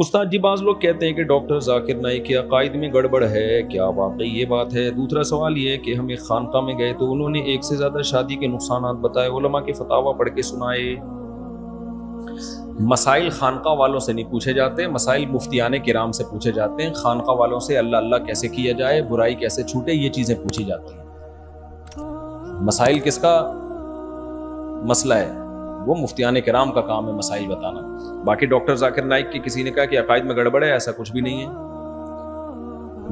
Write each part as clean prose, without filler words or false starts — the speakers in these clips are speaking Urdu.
استاد جی بعض لوگ کہتے ہیں کہ ڈاکٹر ذاکر نائک کے عقائد میں گڑبڑ ہے، کیا واقعی یہ بات ہے؟ دوسرا سوال یہ ہے کہ ہم ایک خانقاہ میں گئے تو انہوں نے ایک سے زیادہ شادی کے نقصانات بتائے، علماء کے فتاوی پڑھ کے سنائے۔ مسائل خانقاہ والوں سے نہیں پوچھے جاتے، مسائل مفتیان کرام سے پوچھے جاتے ہیں۔ خانقاہ والوں سے اللہ اللہ کیسے کیا جائے، برائی کیسے چھوٹے، یہ چیزیں پوچھی جاتی ہیں۔ مسائل کس کا مسئلہ ہے؟ وہ مفتیان کرام کا کام ہے مسائل بتانا۔ باقی ڈاکٹر ذاکر نائک کی کسی نے کہا کہ عقائد میں گڑبڑ ہے، ایسا کچھ بھی نہیں ہے۔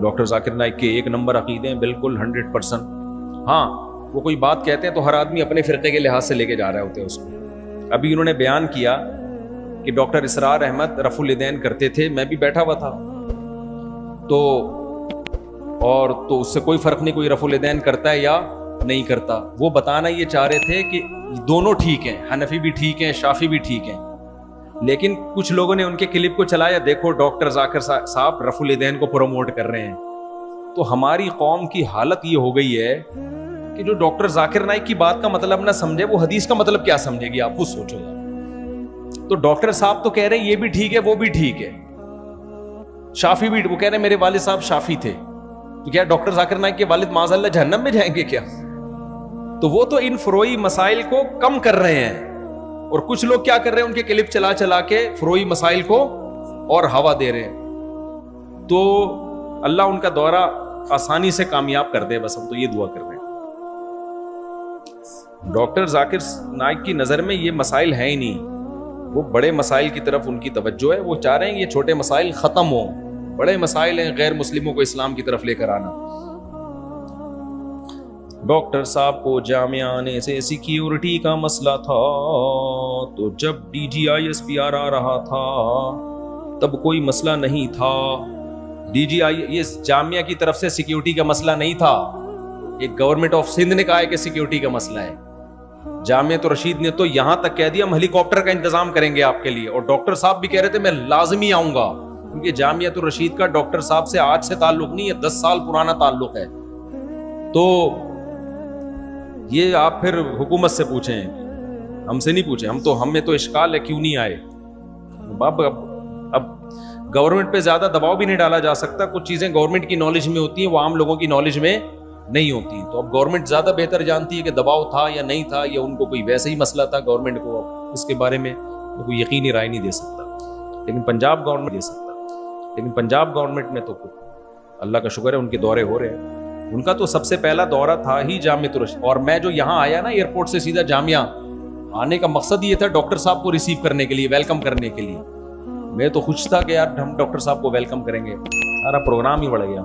ڈاکٹر ذاکر نائک کے ایک نمبر عقیدے ہیں، بالکل 100%۔ ہاں وہ کوئی بات کہتے ہیں تو ہر آدمی اپنے فرقے کے لحاظ سے لے کے جا رہے ہوتے ہیں اس کو۔ ابھی انہوں نے بیان کیا کہ ڈاکٹر اسرار احمد رفع الیدین کرتے تھے، میں بھی بیٹھا ہوا تھا تو اس سے کوئی فرق نہیں کوئی رفع الیدین کرتا ہے یا نہیں کرتا۔ وہ بتانا یہ چاہ رہے تھے کہ دونوں ٹھیک ہیں، حنفی بھی ٹھیک ہیں، شافعی بھی ٹھیک ہیں، لیکن کچھ لوگوں نے ان کے کلپ کو چلایا، دیکھو ڈاکٹر ذاکر صاحب رفع الیدین کو پروموٹ کر رہے ہیں۔ تو ہماری قوم کی حالت یہ ہو گئی ہے کہ جو ڈاکٹر ذاکر نائک کی بات کا مطلب نہ سمجھے، وہ حدیث کا مطلب کیا سمجھے گی؟ آپ خود سوچو یار۔ تو ڈاکٹر صاحب تو کہہ رہے ہیں یہ بھی ٹھیک ہے وہ بھی ٹھیک ہے، شافعی بھی، وہ کہہ رہے ہیں میرے والد صاحب شافعی تھے، تو کیا ڈاکٹر ذاکر نائک کے والد معاذ اللہ جہنم میں جائیں گے کیا؟ تو وہ تو ان فروعی مسائل کو کم کر رہے ہیں، اور کچھ لوگ کیا کر رہے ہیں، ان کے کلپ چلا چلا کے فروعی مسائل کو اور ہوا دے رہے ہیں۔ تو اللہ ان کا دورہ آسانی سے کامیاب کر دے، بس ہم تو یہ دعا کر رہے ہیں۔ ڈاکٹر ذاکر نائک کی نظر میں یہ مسائل ہیں ہی نہیں، وہ بڑے مسائل کی طرف ان کی توجہ ہے، وہ چاہ رہے ہیں یہ چھوٹے مسائل ختم ہوں، بڑے مسائل ہیں غیر مسلموں کو اسلام کی طرف لے کر آنا۔ ڈاکٹر صاحب کو جامعہ آنے سے سیکیورٹی کا مسئلہ تھا، تو جب D G I S P R آ رہا تھا تب کوئی مسئلہ نہیں تھا۔ ڈی جی آئی یہ جامعہ کی طرف سے سیکیورٹی کا مسئلہ نہیں تھا، ایک گورنمنٹ آف سندھ نے کہا ہے کہ سیکیورٹی کا مسئلہ ہے۔ جامعہ رشید نے تو یہاں تک کہہ دیا ہم ہیلی کاپٹر کا انتظام کریں گے آپ کے لیے، اور ڈاکٹر صاحب بھی کہہ رہے تھے میں لازمی آؤں گا، کیونکہ جامعہ رشید کا ڈاکٹر صاحب سے آج سے تعلق نہیں ہے، 10 سال پرانا تعلق ہے۔ تو یہ آپ پھر حکومت سے پوچھیں، ہم سے نہیں پوچھیں، ہمیں تو اشکال ہے کیوں نہیں آئے۔ اب گورنمنٹ پہ زیادہ دباؤ بھی نہیں ڈالا جا سکتا، کچھ چیزیں گورنمنٹ کی نالج میں ہوتی ہیں وہ عام لوگوں کی نالج میں نہیں ہوتی، تو اب گورنمنٹ زیادہ بہتر جانتی ہے کہ دباؤ تھا یا نہیں تھا، یا ان کو کوئی ویسے ہی مسئلہ تھا گورنمنٹ کو، اس کے بارے میں کوئی یقینی رائے نہیں دے سکتا، لیکن پنجاب گورنمنٹ دے سکتا۔ لیکن پنجاب گورنمنٹ میں تو اللہ کا شکر ہے ان کے دورے ہو رہے ہیں، ان کا تو سب سے پہلا دورہ تھا ہی جامعہ رشید، اور میں جو یہاں آیا نا ایئرپورٹ سے سیدھا جامعہ آنے کا مقصد یہ تھا ڈاکٹر صاحب کو ریسیو کرنے کے لیے، ویلکم کرنے کے لیے۔ میں تو خوش تھا کہ یار ہم ڈاکٹر صاحب کو ویلکم کریں گے، سارا پروگرام ہی بڑھ گیا۔